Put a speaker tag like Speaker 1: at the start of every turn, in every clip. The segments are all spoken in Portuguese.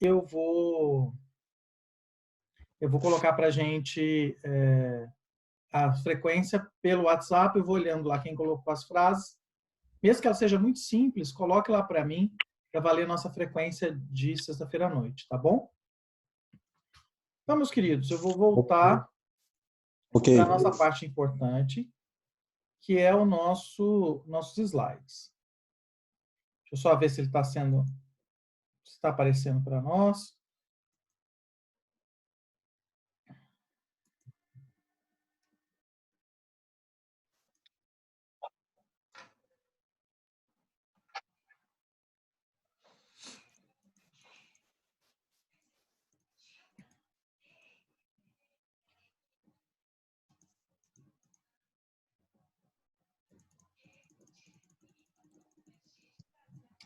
Speaker 1: eu vou colocar para a gente a frequência pelo WhatsApp, eu vou olhando lá quem colocou as frases. Mesmo que ela seja muito simples, coloque lá para mim, para valer a nossa frequência de sexta-feira à noite, tá bom? Então, meus queridos, eu vou voltar
Speaker 2: Ok.
Speaker 1: para a nossa parte importante, que é o nossos slides. Deixa eu só ver se ele está aparecendo para nós.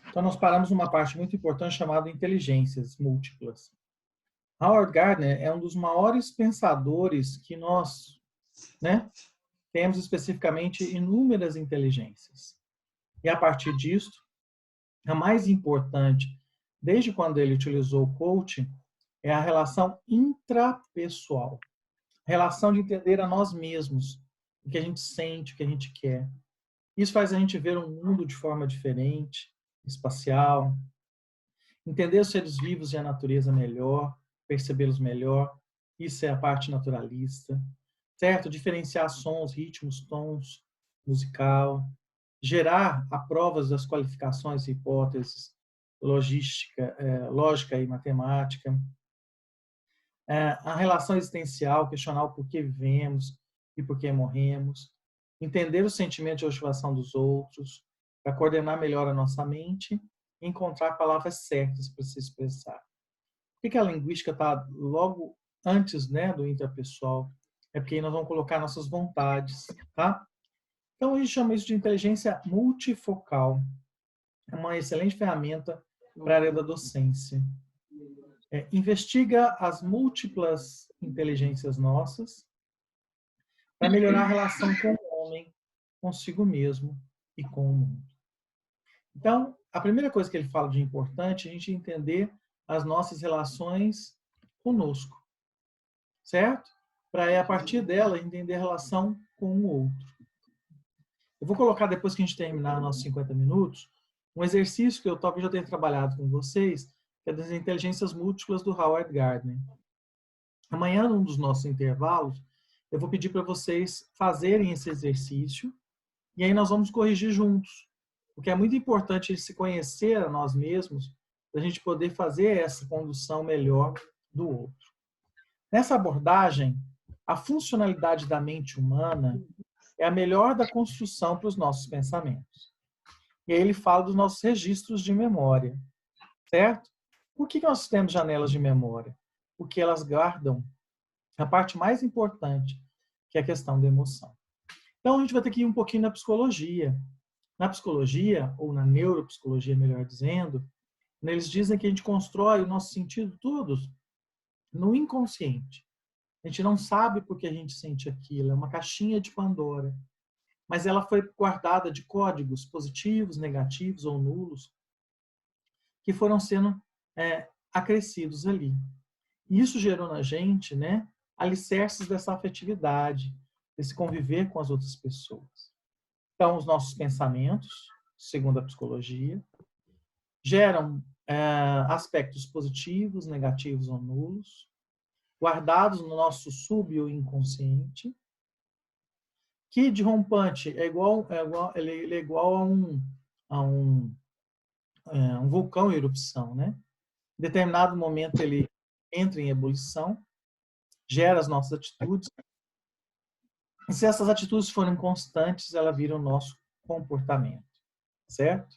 Speaker 1: Então, nós paramos numa parte muito importante chamada inteligências múltiplas. Howard Gardner é um dos maiores pensadores que nós, temos especificamente inúmeras inteligências. E a partir disso, a mais importante, desde quando ele utilizou o coaching, é a relação intrapessoal. A relação de entender a nós mesmos, o que a gente sente, o que a gente quer. Isso faz a gente ver um mundo de forma diferente, espacial, entender os seres vivos e a natureza melhor, percebê-los melhor. Isso é a parte naturalista, certo? Diferenciar sons, ritmos, tons, musical, gerar a provas das qualificações e hipóteses, lógica e matemática, a relação existencial, questionar o porquê vivemos e porquê morremos, entender o sentimento de observação dos outros, para coordenar melhor a nossa mente e encontrar palavras certas para se expressar. Por que a linguística está logo antes, do intrapessoal? É porque aí nós vamos colocar nossas vontades, tá? Então, a gente chama isso de inteligência multifocal. É uma excelente ferramenta para a área da docência. Investiga as múltiplas inteligências nossas para melhorar a relação com o homem, consigo mesmo e com o mundo. Então, a primeira coisa que ele fala de importante é a gente entender as nossas relações conosco, certo? Para, a partir dela, entender a relação com o outro. Eu vou colocar, depois que a gente terminar nossos 50 minutos, um exercício que eu talvez já tenha trabalhado com vocês, que é das inteligências múltiplas do Howard Gardner. Amanhã, num dos nossos intervalos, eu vou pedir para vocês fazerem esse exercício e aí nós vamos corrigir juntos. Porque é muito importante se conhecer a nós mesmos para a gente poder fazer essa condução melhor do outro. Nessa abordagem, a funcionalidade da mente humana é a melhor da construção para os nossos pensamentos. E aí ele fala dos nossos registros de memória, certo? Por que nós temos janelas de memória? Porque elas guardam a parte mais importante, que é a questão da emoção. Então, a gente vai ter que ir um pouquinho na psicologia. Na psicologia, ou na neuropsicologia, melhor dizendo, eles dizem que a gente constrói o nosso sentido todos no inconsciente. A gente não sabe por que a gente sente aquilo, é uma caixinha de Pandora. Mas ela foi guardada de códigos positivos, negativos ou nulos, que foram sendo acrescidos ali. E isso gerou na gente, alicerces dessa afetividade, desse conviver com as outras pessoas. Então, os nossos pensamentos, segundo a psicologia, geram aspectos positivos, negativos ou nulos, guardados no nosso subconsciente, que de rompante ele é igual a um vulcão em erupção, né? Em determinado momento ele entra em ebulição, gera as nossas atitudes. E se essas atitudes forem constantes, ela vira o nosso comportamento, certo?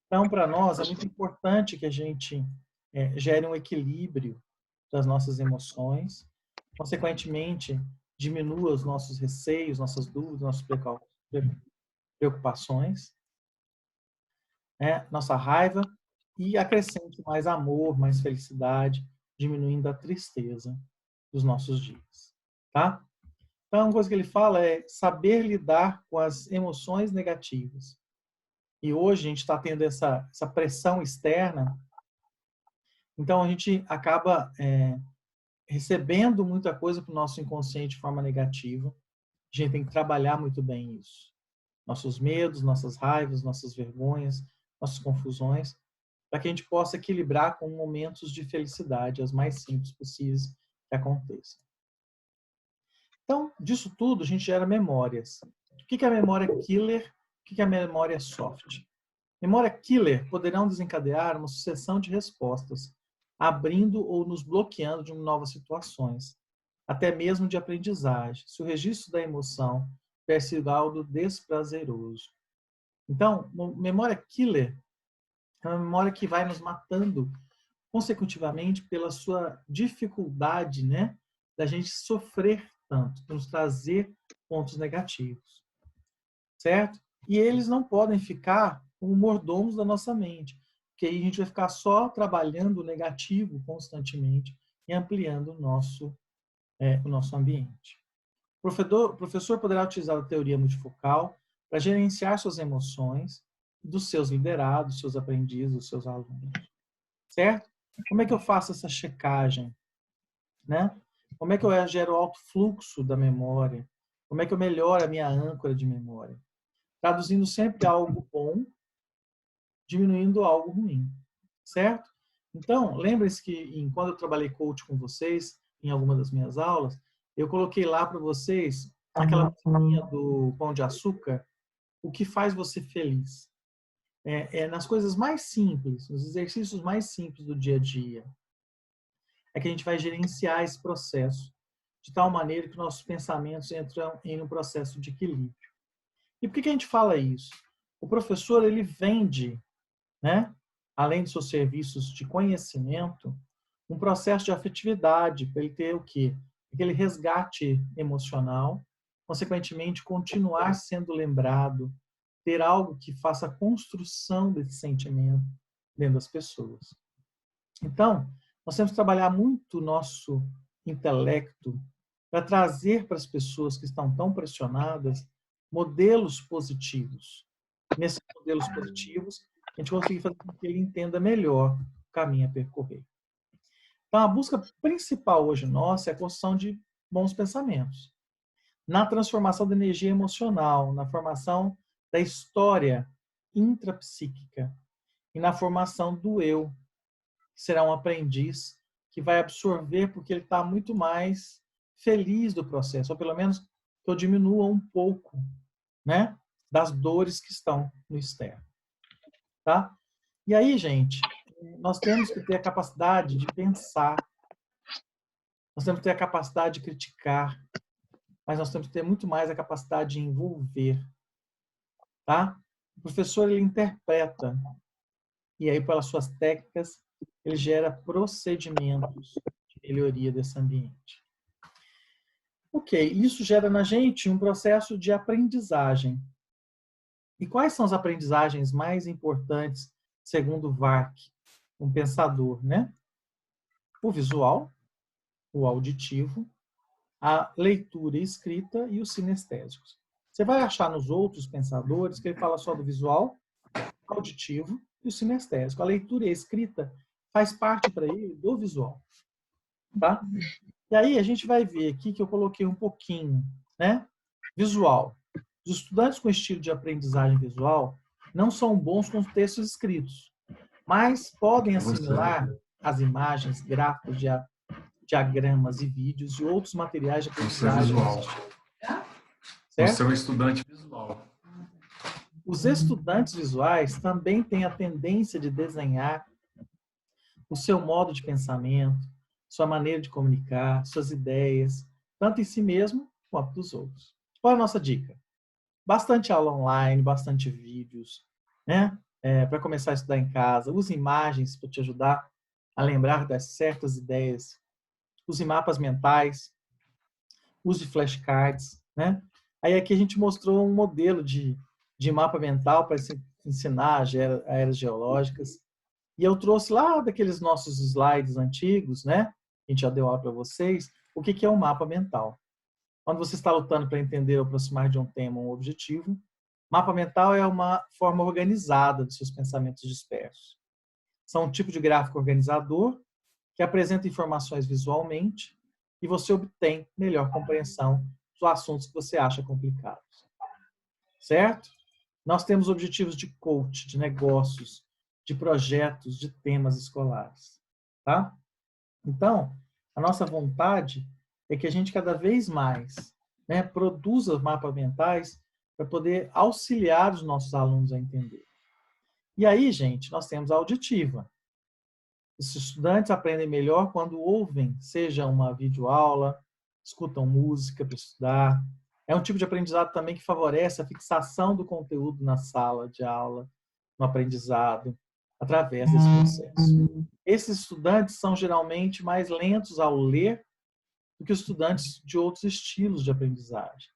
Speaker 1: Então, para nós, é muito importante que a gente gere um equilíbrio das nossas emoções, consequentemente, diminua os nossos receios, nossas dúvidas, nossas preocupações, nossa raiva, e acrescente mais amor, mais felicidade, diminuindo a tristeza dos nossos dias, tá? Então, uma coisa que ele fala é saber lidar com as emoções negativas. E hoje a gente está tendo essa pressão externa Então, a gente acaba recebendo muita coisa para o nosso inconsciente de forma negativa. A gente tem que trabalhar muito bem isso. Nossos medos, nossas raivas, nossas vergonhas, nossas confusões, para que a gente possa equilibrar com momentos de felicidade, as mais simples possíveis que aconteçam. Então, disso tudo, a gente gera memórias. O que é a memória killer? O que é a memória soft? Memória killer poderão desencadear uma sucessão de respostas, abrindo ou nos bloqueando de novas situações, até mesmo de aprendizagem, se o registro da emoção tiver sido algo desprazeroso. Então, memória killer é uma memória que vai nos matando consecutivamente pela sua dificuldade, né, da gente sofrer tanto, nos trazer pontos negativos, certo? E eles não podem ficar como mordomos da nossa mente, porque aí a gente vai ficar só trabalhando o negativo constantemente e ampliando o nosso ambiente. O professor poderá utilizar a teoria multifocal para gerenciar suas emoções dos seus liderados, dos seus aprendizes, dos seus alunos, certo? Como é que eu faço essa checagem, né? Como é que eu gero o alto fluxo da memória? Como é que eu melhoro a minha âncora de memória? Traduzindo sempre algo bom, diminuindo algo ruim, certo? Então, lembre-se que quando eu trabalhei coach com vocês, em alguma das minhas aulas, eu coloquei lá para vocês aquela musiquinha do Pão de Açúcar, o que faz você feliz. Nas coisas mais simples, nos exercícios mais simples do dia a dia, é que a gente vai gerenciar esse processo de tal maneira que nossos pensamentos entram em um processo de equilíbrio. E por que a gente fala isso? O professor, ele vende, né, além dos seus serviços de conhecimento, um processo de afetividade, para ele ter o quê? Aquele resgate emocional, consequentemente, continuar sendo lembrado, ter algo que faça a construção desse sentimento dentro das pessoas. Então, nós temos que trabalhar muito o nosso intelecto para trazer para as pessoas que estão tão pressionadas modelos positivos. Nesses modelos positivos, a gente consegue fazer com que ele entenda melhor o caminho a percorrer. Então, a busca principal hoje nossa é a construção de bons pensamentos. Na transformação da energia emocional, na formação da história intrapsíquica e na formação do eu, que será um aprendiz que vai absorver porque ele está muito mais feliz do processo, ou pelo menos que eu diminua um pouco, né, das dores que estão no externo, tá? E aí, gente, nós temos que ter a capacidade de pensar, nós temos que ter a capacidade de criticar, mas nós temos que ter muito mais a capacidade de envolver, tá? O professor, ele interpreta, e aí, pelas suas técnicas, ele gera procedimentos de melhoria desse ambiente. Ok, isso gera na gente um processo de aprendizagem. E quais são as aprendizagens mais importantes, segundo Vark, um pensador, né? O visual, o auditivo, a leitura e escrita e os sinestésicos. Você vai achar nos outros pensadores que ele fala só do visual, auditivo e o sinestésico. A leitura e a escrita faz parte para ele do visual, tá? E aí a gente vai ver aqui que eu coloquei um pouquinho, né? Visual. Os estudantes com estilo de aprendizagem visual não são bons com textos escritos, mas podem assimilar as imagens, gráficos, diagramas e vídeos e outros materiais de aprendizagem.
Speaker 2: Você é um estudante visual.
Speaker 1: Os estudantes visuais também têm a tendência de desenhar o seu modo de pensamento, sua maneira de comunicar, suas ideias, tanto em si mesmo quanto dos outros. Qual é a nossa dica? Bastante aula online, bastante vídeos, né? Para começar a estudar em casa. Use imagens para te ajudar a lembrar das certas ideias. Use mapas mentais. Use flashcards, né? Aí aqui a gente mostrou um modelo de mapa mental para ensinar as eras geológicas. E eu trouxe lá daqueles nossos slides antigos, né? A gente já deu aula para vocês, o que é um mapa mental. Quando você está lutando para entender ou aproximar de um tema ou um objetivo, mapa mental é uma forma organizada dos seus pensamentos dispersos. São um tipo de gráfico organizador que apresenta informações visualmente e você obtém melhor compreensão dos assuntos que você acha complicados. Certo? Nós temos objetivos de coach, de negócios, de projetos, de temas escolares. Tá? Então, a nossa vontade é que a gente cada vez mais, né, produza mapas mentais para poder auxiliar os nossos alunos a entender. E aí, gente, nós temos a auditiva. Os estudantes aprendem melhor quando ouvem, seja uma videoaula, escutam música para estudar. É um tipo de aprendizado também que favorece a fixação do conteúdo na sala de aula, no aprendizado, através desse processo. Esses estudantes são geralmente mais lentos ao ler do que os estudantes de outros estilos de aprendizagem.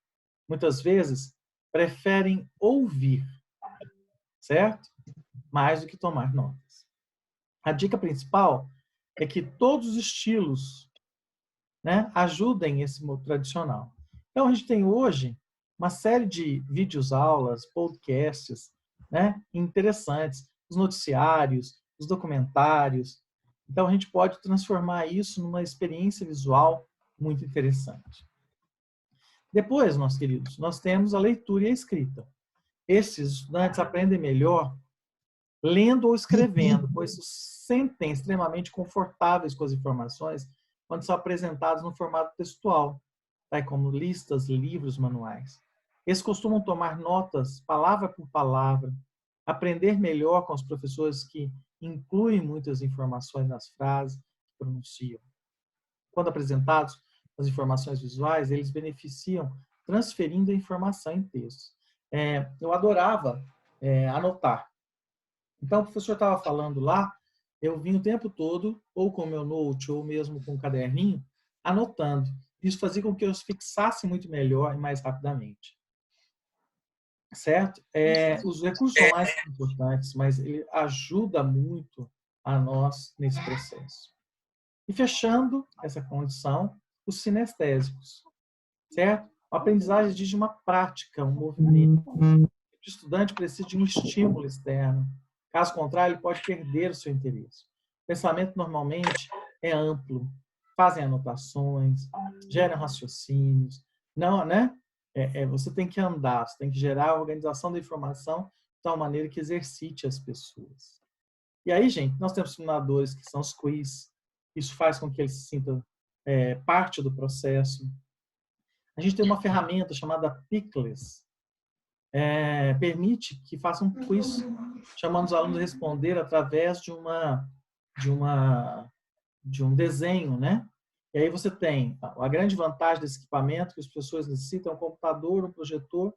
Speaker 1: Muitas vezes, preferem ouvir, certo? Mais do que tomar notas. A dica principal é que todos os estilos, né, ajudem esse modo tradicional. Então, a gente tem hoje uma série de vídeos, aulas, podcasts, né, interessantes, os noticiários, os documentários. Então, a gente pode transformar isso numa experiência visual muito interessante. Depois, meus queridos, nós temos a leitura e a escrita. Esses estudantes aprendem melhor lendo ou escrevendo, pois se sentem extremamente confortáveis com as informações quando são apresentados no formato textual, tá? Como listas, livros, manuais. Eles costumam tomar notas palavra por palavra, aprender melhor com os professores que incluem muitas informações nas frases que pronunciam. Quando apresentados as informações visuais, eles beneficiam transferindo a informação em textos. Eu adorava anotar. Então, o professor estava falando lá, eu vim o tempo todo, ou com o meu note, ou mesmo com o caderninho, anotando. Isso fazia com que eu fixasse muito melhor e mais rapidamente. Certo? Os recursos online são importantes, mas ele ajuda muito a nós nesse processo. E fechando essa condição, os sinestésicos. Certo? A aprendizagem exige uma prática, um movimento. O estudante precisa de um estímulo externo. Caso contrário, ele pode perder o seu interesse. O pensamento normalmente é amplo, fazem anotações, geram raciocínios. Não, né? Você tem que andar, você tem que gerar a organização da informação de tal maneira que exercite as pessoas. E aí, gente, nós temos simuladores que são os quiz. Isso faz com que eles se sintam parte do processo. A gente tem uma ferramenta chamada Picles, permite que faça um quiz, chamando os alunos a responder através de um desenho, né? E aí você tem a grande vantagem desse equipamento que as pessoas necessitam, um computador, um projetor,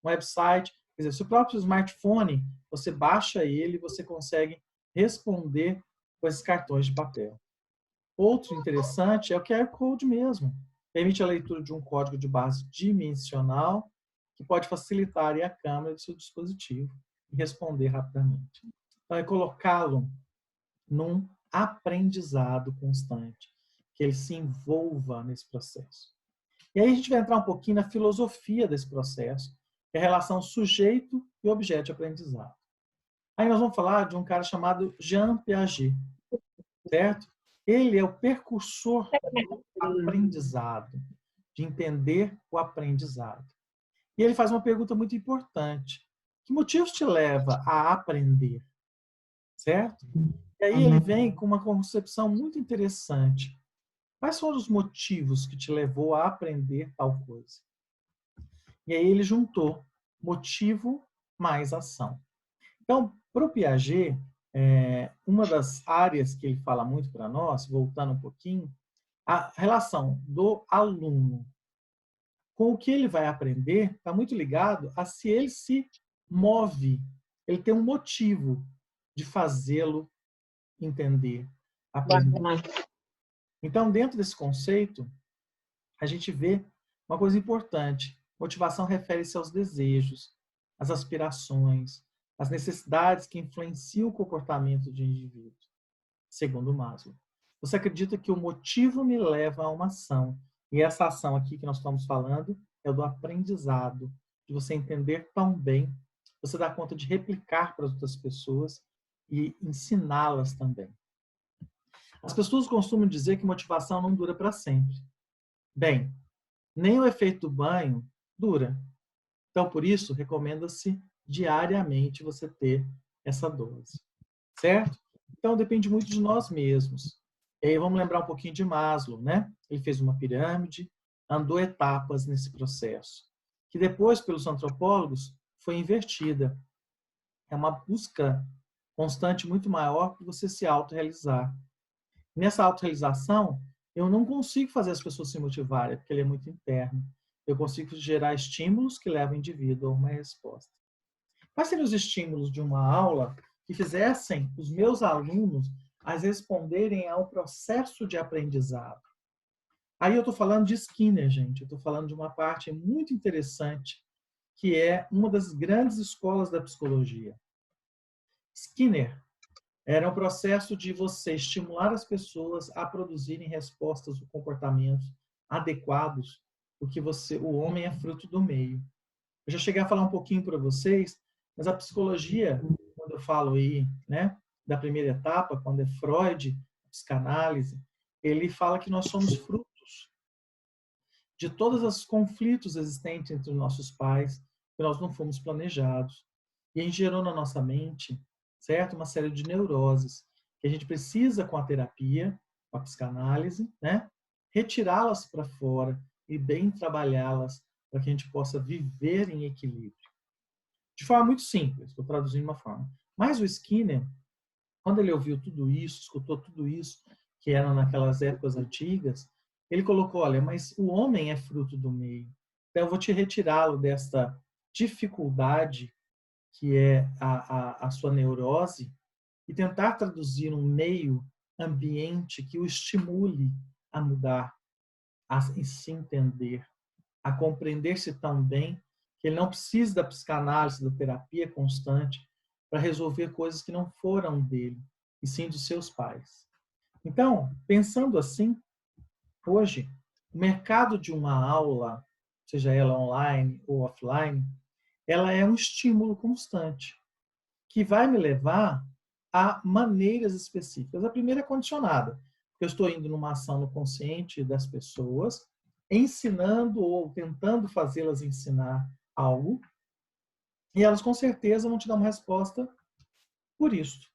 Speaker 1: um website. Quer dizer, se o próprio smartphone, você baixa ele e você consegue responder com esses cartões de papel. Outro interessante é o QR Code mesmo. Permite a leitura de um código de base dimensional que pode facilitar a câmera do seu dispositivo e responder rapidamente. Então, é colocá-lo num aprendizado constante, que ele se envolva nesse processo. E aí a gente vai entrar um pouquinho na filosofia desse processo, que é a relação sujeito e objeto de aprendizado. Aí nós vamos falar de um cara chamado Jean Piaget, certo? Ele é o precursor do aprendizado, de entender o aprendizado. E ele faz uma pergunta muito importante. Que motivos te leva a aprender? Certo? E aí ele vem com uma concepção muito interessante. Quais foram os motivos que te levou a aprender tal coisa? E aí ele juntou motivo mais ação. Então, para o Piaget, uma das áreas que ele fala muito para nós, voltando um pouquinho, a relação do aluno com o que ele vai aprender está muito ligado a se ele se move, ele tem um motivo de fazê-lo entender, aprender. Então, dentro desse conceito, a gente vê uma coisa importante. Motivação refere-se aos desejos, às aspirações, às necessidades que influenciam o comportamento de indivíduo, segundo Maslow. Você acredita que o motivo me leva a uma ação, e essa ação aqui que nós estamos falando é do aprendizado, de você entender tão bem, você dá conta de replicar para as outras pessoas e ensiná-las também. As pessoas costumam dizer que motivação não dura para sempre. Bem, nem o efeito do banho dura. Então, por isso, recomenda-se diariamente você ter essa dose. Certo? Então, depende muito de nós mesmos. E aí, vamos lembrar um pouquinho de Maslow, né? Ele fez uma pirâmide, andou etapas nesse processo, que depois, pelos antropólogos, foi invertida. É uma busca constante muito maior para você se autorrealizar. Nessa autorrealização, eu não consigo fazer as pessoas se motivarem, porque ele é muito interno. Eu consigo gerar estímulos que levam o indivíduo a uma resposta. Quais seriam os estímulos de uma aula que fizessem os meus alunos a responderem ao processo de aprendizado? Aí eu estou falando de Skinner, gente. Eu estou falando de uma parte muito interessante, que é uma das grandes escolas da psicologia. Skinner era um processo de você estimular as pessoas a produzirem respostas ou comportamentos adequados, porque o homem é fruto do meio. Eu já cheguei a falar um pouquinho para vocês, mas a psicologia, quando eu falo aí, né, da primeira etapa, quando é Freud, psicanálise, ele fala que nós somos frutos de todos os conflitos existentes entre os nossos pais, que nós não fomos planejados. E a gente gerou na nossa mente, certo? Uma série de neuroses que a gente precisa, com a terapia, com a psicanálise, né? Retirá-las para fora e bem trabalhá-las para que a gente possa viver em equilíbrio. De forma muito simples, estou traduzindo uma forma. Mas o Skinner, quando ele ouviu tudo isso, escutou tudo isso, que era naquelas épocas antigas, ele colocou, olha, mas o homem é fruto do meio. Então eu vou te retirá-lo desta dificuldade que é a sua neurose e tentar traduzir um meio ambiente que o estimule a mudar, a se entender, a compreender-se tão bem que ele não precisa da psicanálise, da terapia constante para resolver coisas que não foram dele, e sim dos seus pais. Então, pensando assim, hoje, o mercado de uma aula, seja ela online ou offline, ela é um estímulo constante, que vai me levar a maneiras específicas. A primeira é condicionada. Eu estou indo numa ação no consciente das pessoas, ensinando ou tentando fazê-las ensinar algo, e elas com certeza vão te dar uma resposta por isso.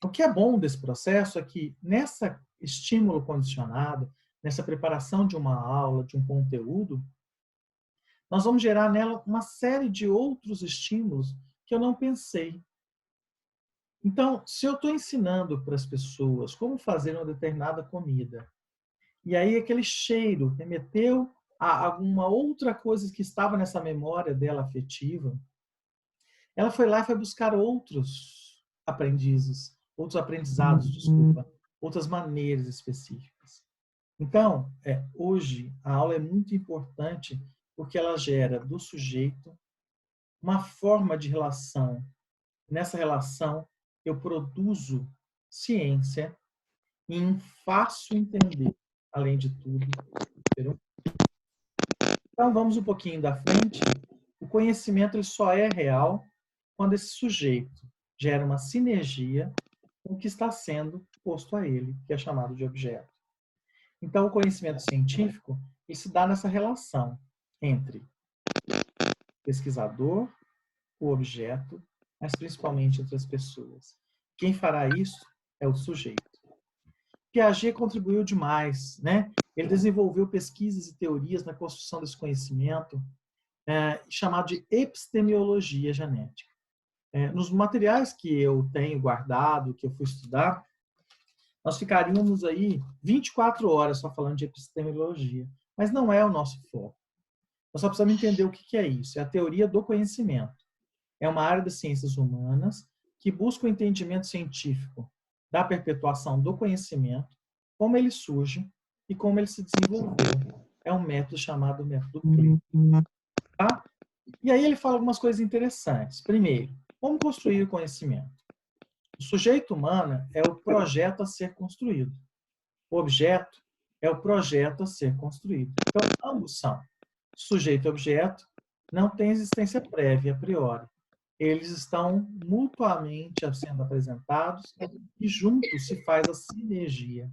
Speaker 1: O que é bom desse processo é que nessa estímulo condicionado, nessa preparação de uma aula, de um conteúdo, nós vamos gerar nela uma série de outros estímulos que eu não pensei. Então, se eu estou ensinando para as pessoas como fazer uma determinada comida, e aí aquele cheiro remeteu a alguma outra coisa que estava nessa memória dela afetiva, ela foi lá e foi buscar outros aprendizes, outros aprendizados, desculpa, outras maneiras específicas. Então, hoje, a aula é muito importante porque ela gera do sujeito uma forma de relação. Nessa relação, eu produzo ciência e faço entender, além de tudo. Entendeu? Então, vamos um pouquinho da frente. O conhecimento ele só é real quando esse sujeito gera uma sinergia com o que está sendo posto a ele, que é chamado de objeto. Então, o conhecimento científico ele se dá nessa relação entre o pesquisador, o objeto, mas principalmente entre as pessoas. Quem fará isso é o sujeito. Piaget contribuiu demais, né? Ele desenvolveu pesquisas e teorias na construção desse conhecimento, chamado de epistemologia genética. Nos materiais que eu tenho guardado, que eu fui estudar, nós ficaríamos aí 24 horas só falando de epistemologia, mas não é o nosso foco. Nós só precisamos entender o que é isso. É a teoria do conhecimento. É uma área das ciências humanas que busca o entendimento científico da perpetuação do conhecimento, como ele surge e como ele se desenvolveu. É um método chamado método Clear. Tá? E aí ele fala algumas coisas interessantes. Primeiro, como construir o conhecimento? O sujeito humano é o projeto a ser construído. O objeto é o projeto a ser construído. Então, ambos são. Sujeito e objeto não têm existência prévia a priori. eles estão mutuamente sendo apresentados e juntos se faz a sinergia.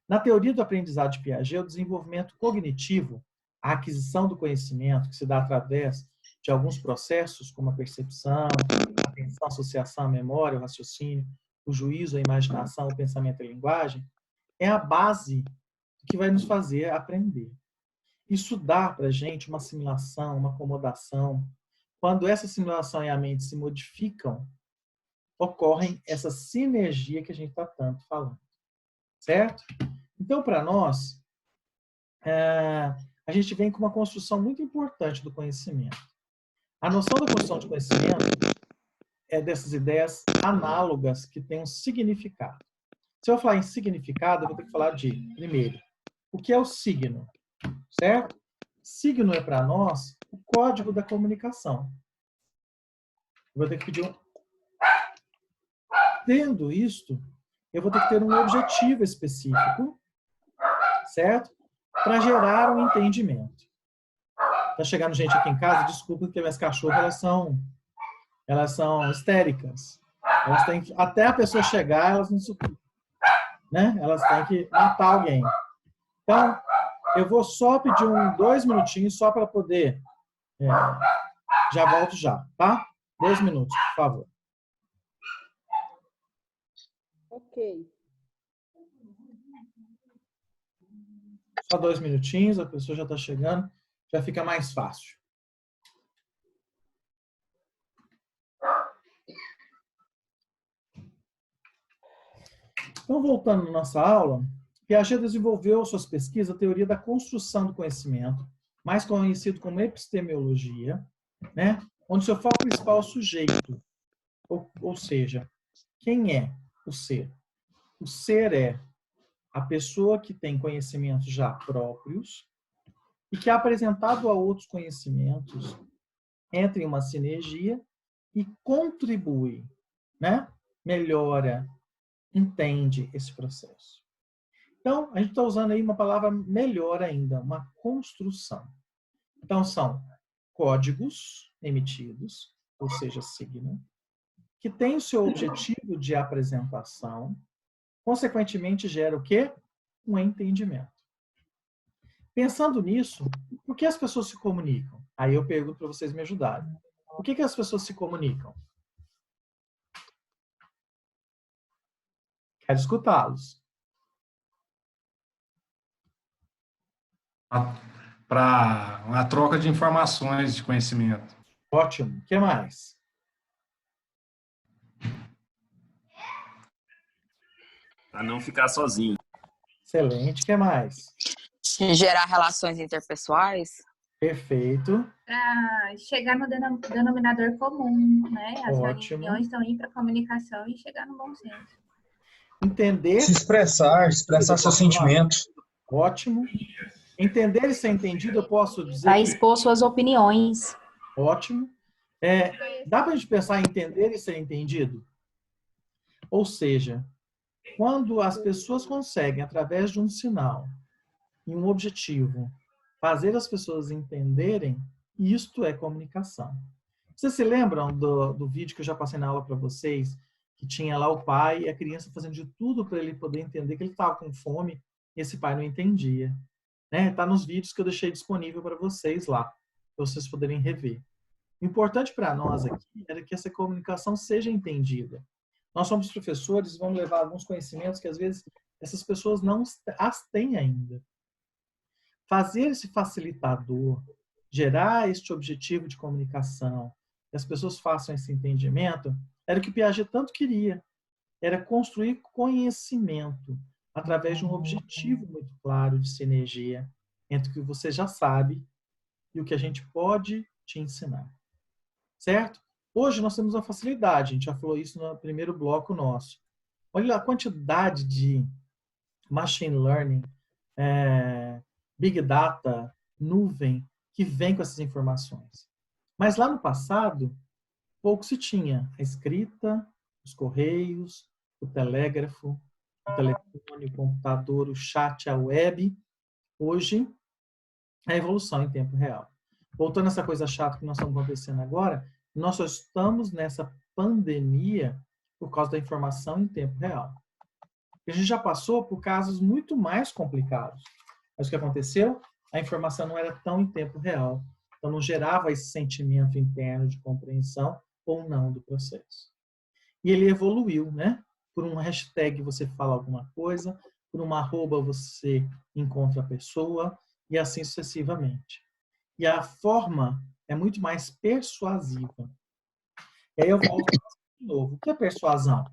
Speaker 1: Na teoria do aprendizado de Piaget, o desenvolvimento cognitivo, a aquisição do conhecimento, que se dá através de alguns processos, como a percepção, a atenção, a associação, a memória, o raciocínio, o juízo, a imaginação, o pensamento e a linguagem, é a base que vai nos fazer aprender. Isso dá para a gente uma assimilação, uma acomodação. Quando essa assimilação e a mente se modificam, ocorrem essa sinergia que a gente está tanto falando. Certo? Então, para nós, a gente vem com uma construção muito importante do conhecimento. A noção da construção de conhecimento é dessas ideias análogas que têm um significado. Se eu falar em significado, eu vou ter que falar de, primeiro, o que é o signo, certo? Signo é, para nós, o código da comunicação. Eu vou ter que pedir um... Tendo isto, eu vou ter que ter um objetivo específico, certo? Para gerar um entendimento. Tá chegando gente aqui em casa, desculpa, porque minhas cachorras, elas são histéricas. Elas têm que, até a pessoa chegar, elas não suportam, né? Elas têm que matar alguém. Então, eu vou só pedir 2 minutinhos só para poder... já volto já, tá? 2 minutos, por favor.
Speaker 2: Ok.
Speaker 1: Só 2 minutinhos, a pessoa já está chegando, já fica mais fácil. Então, voltando na nossa aula, Piaget desenvolveu suas pesquisas a teoria da construção do conhecimento, mais conhecido como epistemologia, né? Onde seu foco principal é o sujeito, ou seja, quem é o ser? O ser é a pessoa que tem conhecimentos já próprios e que é apresentado a outros conhecimentos, entra em uma sinergia e contribui, né? Melhora, entende esse processo. Então, a gente está usando aí uma palavra melhor ainda, uma construção. Então, são códigos emitidos, ou seja, signo, que tem o seu objetivo de apresentação, consequentemente gera o quê? Um entendimento. Pensando nisso, por que as pessoas se comunicam? Aí eu pergunto para vocês me ajudarem. Por que as pessoas se comunicam? Quero escutá-los.
Speaker 3: Para uma troca de informações, de conhecimento.
Speaker 1: Ótimo. O que mais?
Speaker 4: Para não ficar sozinho.
Speaker 1: Excelente. O que mais?
Speaker 5: Gerar relações interpessoais.
Speaker 1: Perfeito.
Speaker 6: Para chegar no denominador comum, né? As
Speaker 1: Ótimo.
Speaker 6: reuniões estão aí para comunicação e chegar no bom senso.
Speaker 1: Entender...
Speaker 7: Se expressar seus sentimentos.
Speaker 1: Ótimo. Entender e ser entendido, eu posso dizer...
Speaker 8: Para expor suas opiniões.
Speaker 1: Ótimo. Dá para a gente pensar em entender e ser entendido? Ou seja, quando as pessoas conseguem, através de um sinal e um objetivo, fazer as pessoas entenderem, isto é comunicação. Vocês se lembram do vídeo que eu já passei na aula para vocês, que tinha lá o pai e a criança fazendo de tudo para ele poder entender que ele estava com fome e esse pai não entendia? Está nos vídeos que eu deixei disponível para vocês lá, para vocês poderem rever. O importante para nós aqui era que essa comunicação seja entendida. Nós somos professores e vamos levar alguns conhecimentos que às vezes essas pessoas não as têm ainda. Fazer esse facilitador, gerar este objetivo de comunicação, que as pessoas façam esse entendimento, era o que Piaget tanto queria. Era construir conhecimento através de um objetivo muito claro de sinergia entre o que você já sabe e o que a gente pode te ensinar. Certo? Hoje nós temos uma facilidade, a gente já falou isso no primeiro bloco nosso. Olha a quantidade de machine learning, big data, nuvem, que vem com essas informações. Mas lá no passado, pouco se tinha. A escrita, os correios, o telégrafo, o telefone, o computador, o chat, a web. Hoje, a evolução em tempo real. Voltando a essa coisa chata que nós estamos acontecendo agora, Nós só estamos nessa pandemia por causa da informação em tempo real. A gente já passou por casos muito mais complicados. Mas o que aconteceu? A informação não era tão em tempo real. Então, não gerava esse sentimento interno de compreensão ou não do processo. E ele evoluiu, né? Por um hashtag você fala alguma coisa, por uma arroba você encontra a pessoa, e assim sucessivamente. E a forma é muito mais persuasiva. E aí eu volto de novo. O que é persuasão?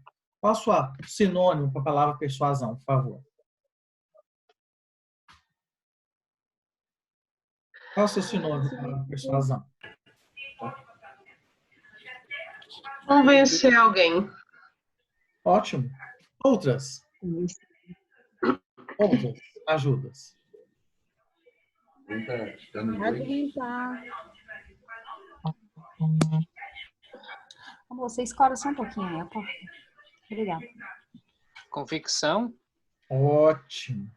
Speaker 1: Qual é o seu sinônimo para a palavra persuasão, por favor? Qual é o seu sinônimo para a palavra persuasão?
Speaker 9: Convencer alguém.
Speaker 1: Ótimo. Outras ajudas.
Speaker 2: Argumentar.
Speaker 8: Você escora só um pouquinho aí, tá? Obrigada.
Speaker 10: Convicção.
Speaker 1: Ótimo.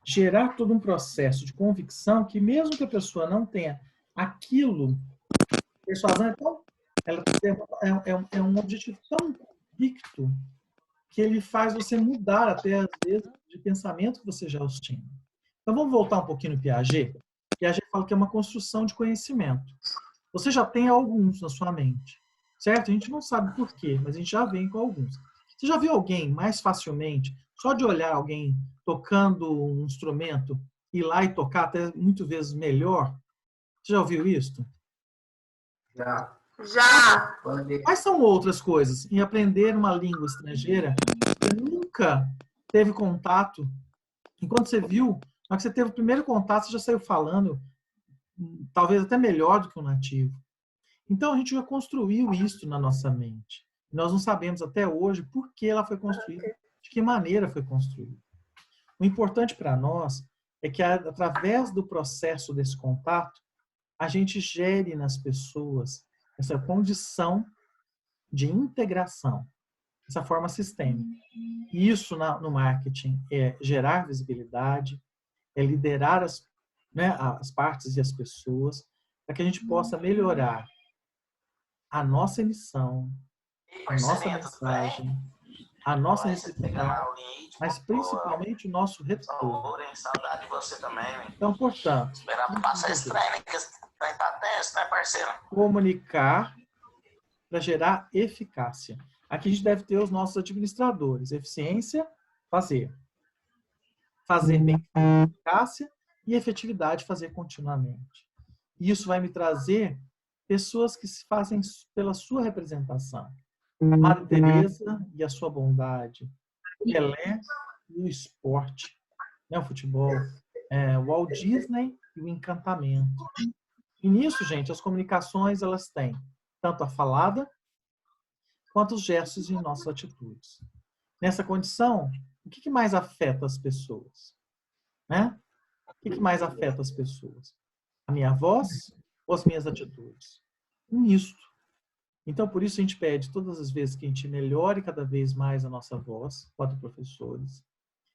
Speaker 1: Gerar todo um processo de convicção que mesmo que a pessoa não tenha aquilo, persuasão é um objetivo tão convicto que ele faz você mudar até às vezes de pensamento que você já os tinha. Então vamos voltar um pouquinho no Piaget. Piaget fala que é uma construção de conhecimento. Você já tem alguns na sua mente, certo? A gente não sabe por quê, mas a gente já vem com alguns. Você já viu alguém mais facilmente, só de olhar alguém tocando um instrumento, ir lá e tocar até muitas vezes melhor? Você já ouviu isso?
Speaker 9: Já.
Speaker 1: Quais são outras coisas? Em aprender uma língua estrangeira, você nunca teve contato. Enquanto você viu, na hora que você teve o primeiro contato, você já saiu falando, talvez até melhor do que o nativo. Então, a gente já construiu isso na nossa mente. Nós não sabemos até hoje por que ela foi construída, de que maneira foi construída. O importante para nós é que, através do processo desse contato, a gente gere nas pessoas essa condição de integração, essa forma sistêmica. E isso no marketing é gerar visibilidade, é liderar as partes e as pessoas, para que a gente possa melhorar a nossa emissão, a nossa mensagem, a nossa recepção, mas principalmente o nosso retorno. Então, portanto, comunicar para gerar eficácia. Aqui a gente deve ter os nossos administradores. Eficiência, fazer. Fazer bem, eficácia, e efetividade, fazer continuamente. E isso vai me trazer pessoas que se fazem pela sua representação. Madre Teresa e a sua bondade. Pelé e o esporte. O futebol. Walt Disney e o encantamento. E nisso, gente, as comunicações, elas têm tanto a falada quanto os gestos e nossas atitudes. Nessa condição, o que mais afeta as pessoas? O que mais afeta as pessoas? A minha voz ou as minhas atitudes? Um misto. Então, por isso a gente pede todas as vezes que a gente melhore cada vez mais a nossa voz, quanto professores,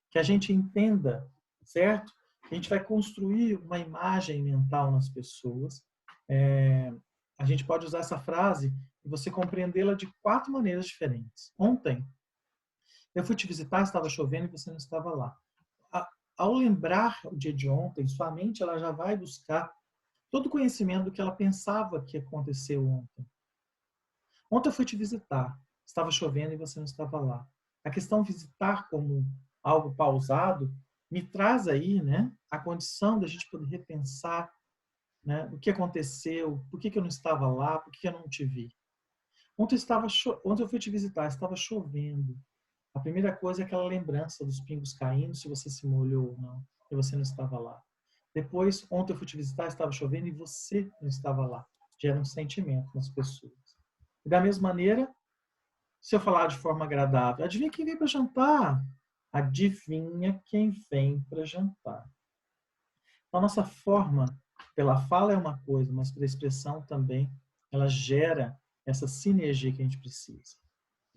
Speaker 1: que a gente entenda, certo? Que a gente vai construir uma imagem mental nas pessoas. A gente pode usar essa frase e você compreendê-la de 4 maneiras diferentes. Ontem, eu fui te visitar, estava chovendo e você não estava lá. Ao lembrar o dia de ontem, sua mente ela já vai buscar todo o conhecimento do que ela pensava que aconteceu ontem. Ontem eu fui te visitar, estava chovendo e você não estava lá. A questão visitar como algo pausado me traz aí, a condição da gente poder repensar, o que aconteceu, por que eu não estava lá, por que eu não te vi. Ontem eu fui te visitar, estava chovendo. A primeira coisa é aquela lembrança dos pingos caindo, se você se molhou ou não, e você não estava lá. Depois, ontem eu fui te visitar, estava chovendo e você não estava lá. Gera um sentimento nas pessoas. E da mesma maneira, se eu falar de forma agradável, adivinha quem vem para jantar? Adivinha quem vem para jantar. Então, a nossa forma, pela fala é uma coisa, mas pela expressão também, ela gera essa sinergia que a gente precisa.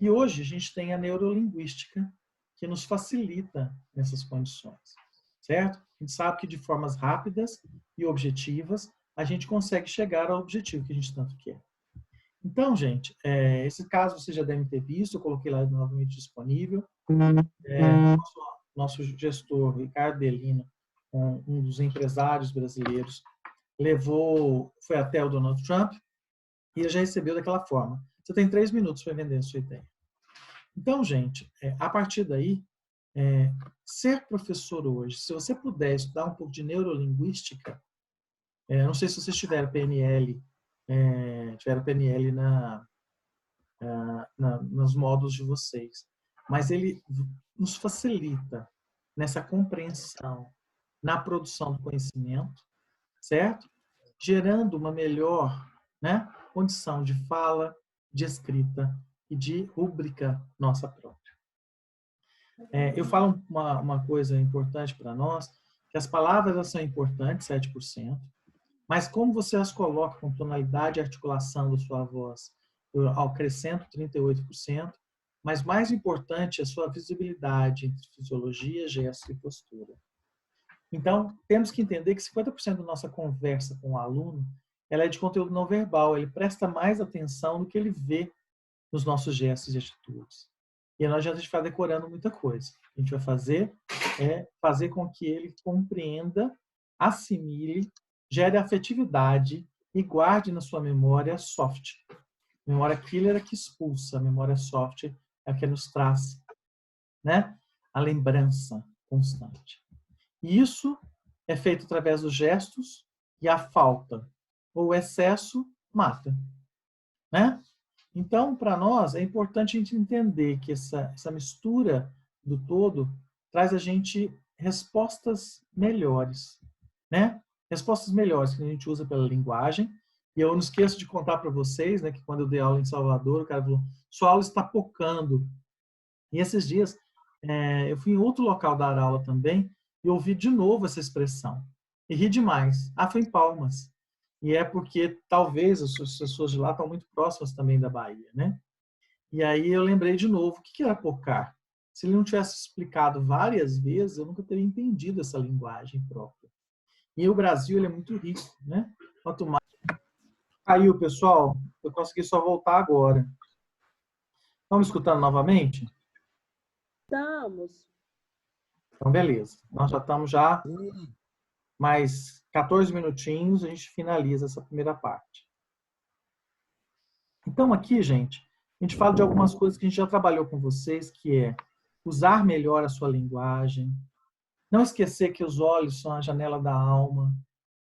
Speaker 1: E hoje a gente tem a neurolinguística que nos facilita nessas condições, certo? A gente sabe que de formas rápidas e objetivas a gente consegue chegar ao objetivo que a gente tanto quer. Então, gente, esse caso vocês já devem ter visto, eu coloquei lá novamente disponível. Nosso gestor, Ricardo Delino, um dos empresários brasileiros, foi até o Donald Trump e ele já recebeu daquela forma. Você tem 3 minutos para vender a sua ideia. Então, gente, a partir daí, ser professor hoje, se você puder estudar um pouco de neurolinguística, não sei se vocês tiveram PNL nos módulos de vocês, mas ele nos facilita nessa compreensão, na produção do conhecimento, certo? Gerando uma melhor, né, condição de fala, de escrita e de rúbrica nossa própria. Eu falo uma coisa importante para nós, que as palavras elas são importantes, 7%, mas como você as coloca com tonalidade e articulação da sua voz, eu acrescento 38%, mas mais importante é a sua visibilidade entre fisiologia, gesto e postura. Então, temos que entender que 50% da nossa conversa com o aluno ela é de conteúdo não verbal, ele presta mais atenção no que ele vê nos nossos gestos e atitudes. E não adianta a gente ficar decorando muita coisa. O que a gente vai fazer é fazer com que ele compreenda, assimile, gere afetividade e guarde na sua memória soft. Memória killer é que expulsa, a memória soft é a que nos traz, né, a lembrança constante. E isso é feito através dos gestos e a falta ou o excesso mata, né? Então, para nós, é importante a gente entender que essa mistura do todo traz a gente respostas melhores, né? Respostas melhores que a gente usa pela linguagem. E eu não esqueço de contar para vocês, né, que quando eu dei aula em Salvador, o cara falou, sua aula está pocando. E esses dias, eu fui em outro local dar aula também e ouvi de novo essa expressão. E ri demais. Foi em Palmas. E é porque talvez as pessoas de lá estão muito próximas também da Bahia, né? E aí eu lembrei de novo, o que era pocar? Se ele não tivesse explicado várias vezes, eu nunca teria entendido essa linguagem própria. E o Brasil, ele é muito rico, né? Quanto mais... Caiu, pessoal. Eu consegui só voltar agora. Estão me escutando novamente?
Speaker 2: Estamos.
Speaker 1: Então, beleza. Nós já estamos mais 14 minutinhos, a gente finaliza essa primeira parte. Então, aqui, gente, a gente fala de algumas coisas que a gente já trabalhou com vocês, que é usar melhor a sua linguagem, não esquecer que os olhos são a janela da alma,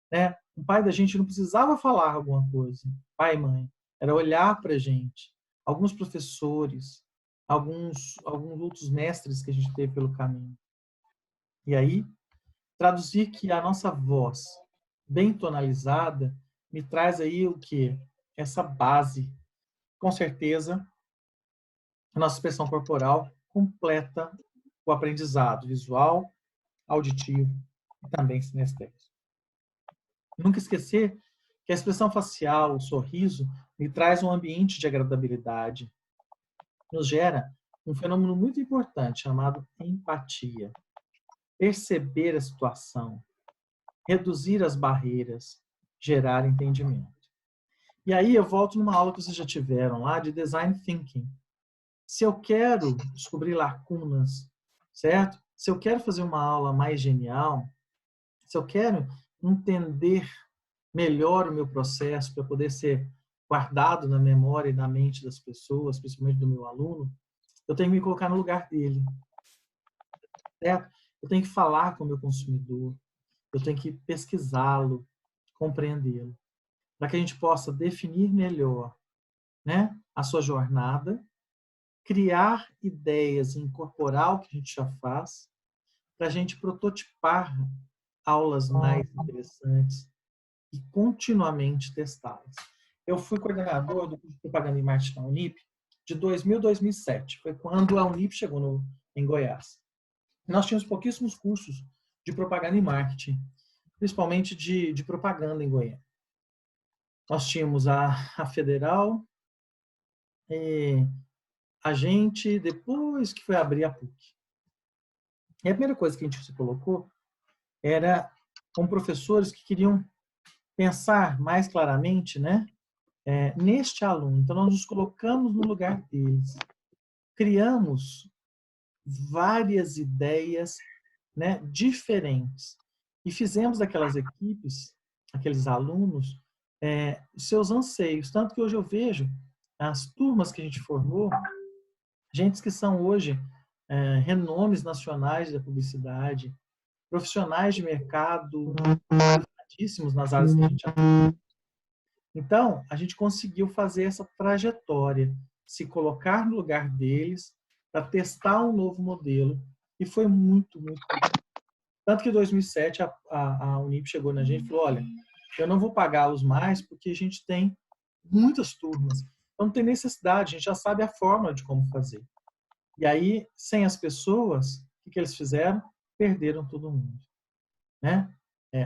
Speaker 1: né? O pai da gente não precisava falar alguma coisa, pai e mãe, era olhar para a gente. Alguns professores, alguns outros mestres que a gente teve pelo caminho. E aí, traduzir que a nossa voz bem tonalizada me traz aí o quê? Essa base. Com certeza, a nossa expressão corporal completa o aprendizado visual, auditivo e também sinestésico. Nunca esquecer que a expressão facial, o sorriso, me traz um ambiente de agradabilidade. Nos gera um fenômeno muito importante chamado empatia. Perceber a situação, reduzir as barreiras, gerar entendimento. E aí eu volto numa aula que vocês já tiveram lá de Design Thinking. Se eu quero descobrir lacunas, certo? Se eu quero fazer uma aula mais genial, se eu quero entender melhor o meu processo para poder ser guardado na memória e na mente das pessoas, principalmente do meu aluno, eu tenho que me colocar no lugar dele. Certo? Eu tenho que falar com o meu consumidor, eu tenho que pesquisá-lo, compreendê-lo, para que a gente possa definir melhor, né, a sua jornada, criar ideias e incorporar o que a gente já faz, para a gente prototipar aulas mais interessantes e continuamente testá-las. Eu fui coordenador do curso de Propaganda e Marketing da Unip de 2000 a 2007. Foi quando a Unip chegou em Goiás. Nós tínhamos pouquíssimos cursos de propaganda e marketing, principalmente de propaganda em Goiânia. Nós tínhamos a Federal, a gente, depois que foi abrir a PUC. E a primeira coisa que a gente se colocou era com professores que queriam pensar mais claramente, né, neste aluno. Então, nós nos colocamos no lugar deles. Criamos várias ideias, né, diferentes. E fizemos daquelas equipes, aqueles alunos, seus anseios. Tanto que hoje eu vejo as turmas que a gente formou, gente que são hoje renomes nacionais da publicidade, profissionais de mercado, qualificadíssimos nas áreas que a gente atua. Então, a gente conseguiu fazer essa trajetória, se colocar no lugar deles, para testar um novo modelo. E foi muito, muito bom. Tanto que em 2007 a Unip chegou na gente e falou, olha, eu não vou pagá-los mais porque a gente tem muitas turmas. Então não tem necessidade, a gente já sabe a fórmula de como fazer. E aí, sem as pessoas, o que eles fizeram? Perderam todo mundo. Né?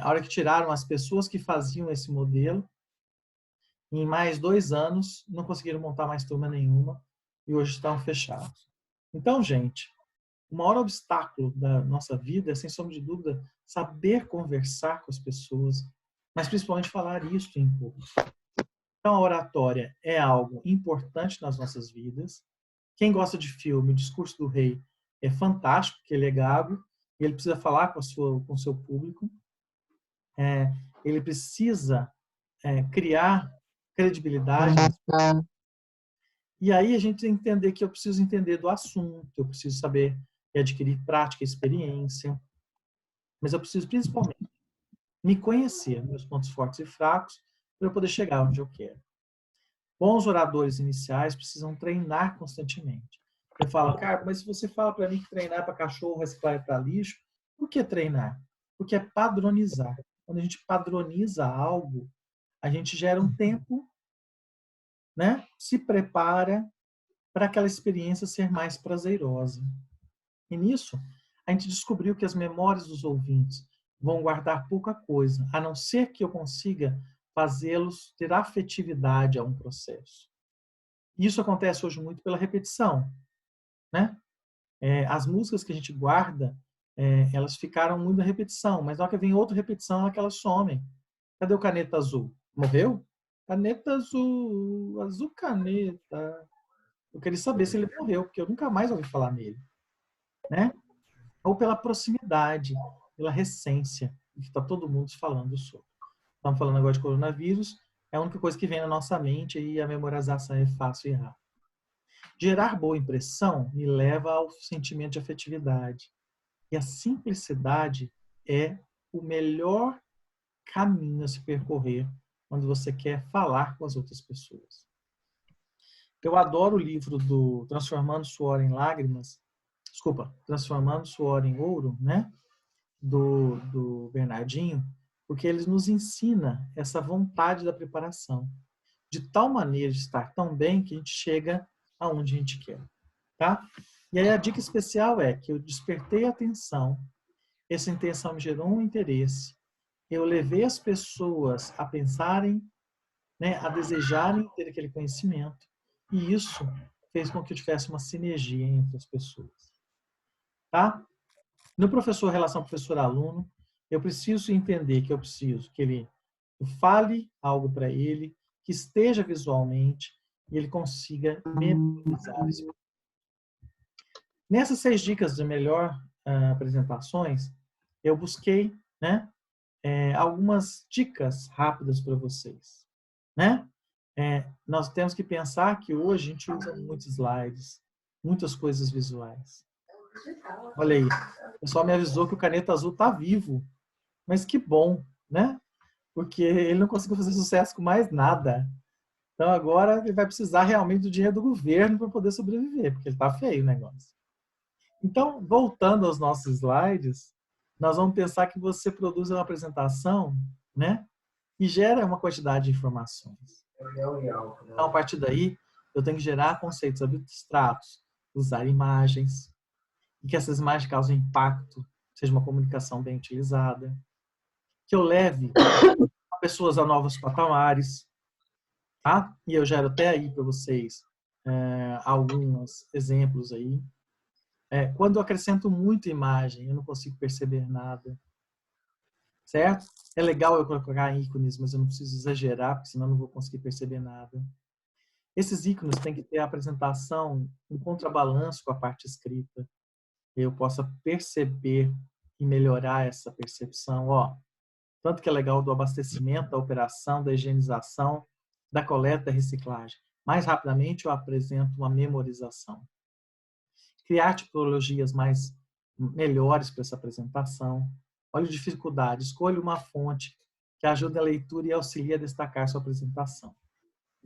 Speaker 1: A hora que tiraram as pessoas que faziam esse modelo, em mais 2 anos, não conseguiram montar mais turma nenhuma e hoje estão fechados. Então, gente, o maior obstáculo da nossa vida é, sem sombra de dúvida, saber conversar com as pessoas, mas principalmente falar isso em público. Então, a oratória é algo importante nas nossas vidas. Quem gosta de filme, o Discurso do Rei é fantástico, porque ele é gago, e ele precisa falar com o seu público. Ele precisa criar credibilidade. E aí a gente tem que entender que eu preciso entender do assunto, eu preciso saber e adquirir prática e experiência, mas eu preciso principalmente me conhecer, meus pontos fortes e fracos, para eu poder chegar onde eu quero. Bons oradores iniciais precisam treinar constantemente. Eu falo, cara, mas se você fala para mim que treinar é para cachorro, reciclar é para lixo, por que treinar? Porque é padronizar. Quando a gente padroniza algo, a gente gera um tempo, né? Se prepara para aquela experiência ser mais prazerosa. E nisso, a gente descobriu que as memórias dos ouvintes vão guardar pouca coisa, a não ser que eu consiga fazê-los ter afetividade a um processo. Isso acontece hoje muito pela repetição, né? As músicas que a gente guarda, elas ficaram muito na repetição, mas na hora que vem outra repetição, elas somem. Cadê o Caneta Azul? Morreu? Caneta Azul, azul caneta. Eu queria saber se ele morreu, porque eu nunca mais ouvi falar nele. Né? Ou pela proximidade, pela recência, que está todo mundo falando sobre. Estamos falando agora de coronavírus, é a única coisa que vem na nossa mente e a memorização é fácil e rápida. Gerar boa impressão me leva ao sentimento de afetividade. E a simplicidade é o melhor caminho a se percorrer quando você quer falar com as outras pessoas. Eu adoro o livro do Transformando Suor em Lágrimas, Transformando Suor em Ouro, né? Do Bernardinho, porque ele nos ensina essa vontade da preparação, de tal maneira de estar tão bem que a gente chega aonde a gente quer, tá? E aí a dica especial é que eu despertei a atenção, essa intenção me gerou um interesse, eu levei as pessoas a pensarem, né, a desejarem ter aquele conhecimento, e isso fez com que eu tivesse uma sinergia entre as pessoas. Tá? No professor, relação professor-aluno, eu preciso entender que eu preciso que ele fale algo para ele, que esteja visualmente e ele consiga memorizar isso. Nessas 6 dicas de melhor apresentações, eu busquei, né, algumas dicas rápidas para vocês. Né? Nós temos que pensar que hoje a gente usa muitos slides, muitas coisas visuais. Olha aí, o pessoal me avisou que o Caneta Azul está vivo, mas que bom, né? Porque ele não conseguiu fazer sucesso com mais nada. Então agora ele vai precisar realmente do dinheiro do governo para poder sobreviver, porque ele está feio o negócio. Então, voltando aos nossos slides, nós vamos pensar que você produz uma apresentação, né? E gera uma quantidade de informações. Então, a partir daí, eu tenho que gerar conceitos abstratos, usar imagens, e que essas imagens causem impacto, seja uma comunicação bem utilizada, que eu leve pessoas a novos patamares, tá? E eu gero até aí para vocês alguns exemplos aí. Quando eu acrescento muita imagem, eu não consigo perceber nada. certo? É legal eu colocar ícones, mas eu não preciso exagerar, porque senão eu não vou conseguir perceber nada. Esses ícones têm que ter a apresentação em contrabalanço com a parte escrita. Eu possa perceber e melhorar essa percepção. Ó, tanto que é legal do abastecimento, da operação, da higienização, da coleta, da reciclagem. Mais rapidamente eu apresento uma memorização. Criar tipologias melhores para essa apresentação. Olha a dificuldade. Escolha uma fonte que ajude a leitura e auxilie a destacar sua apresentação.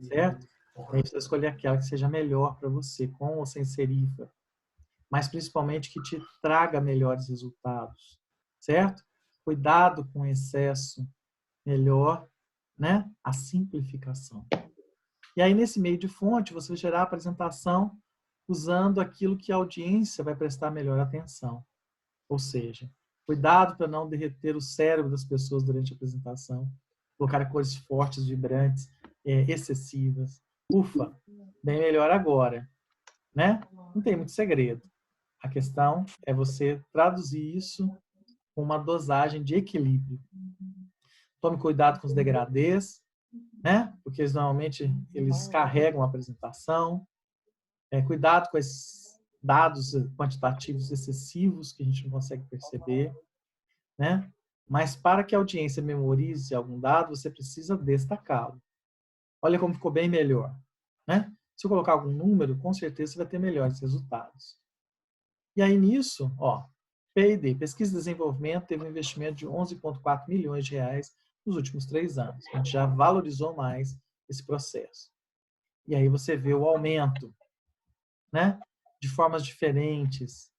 Speaker 1: Certo? Aí você escolher aquela que seja melhor para você, com ou sem serifa. Mas principalmente que te traga melhores resultados. Certo? Cuidado com o excesso. Melhor, né? A simplificação. E aí, nesse meio de fonte, você vai gerar a apresentação usando aquilo que a audiência vai prestar melhor atenção. Ou seja, cuidado para não derreter o cérebro das pessoas durante a apresentação, colocar cores fortes, vibrantes, excessivas. Ufa, bem melhor agora, né? Não tem muito segredo. A questão é você traduzir isso com uma dosagem de equilíbrio. Tome cuidado com os degradês, né? Porque normalmente eles carregam a apresentação. Cuidado com esses dados quantitativos excessivos que a gente não consegue perceber, né? Mas para que a audiência memorize algum dado, você precisa destacá-lo. Olha como ficou bem melhor, né? Se eu colocar algum número, com certeza você vai ter melhores resultados. E aí nisso, ó, P&D, Pesquisa e Desenvolvimento, teve um investimento de 11,4 milhões de reais nos últimos 3 anos. A gente já valorizou mais esse processo. E aí você vê o aumento, né, de formas diferentes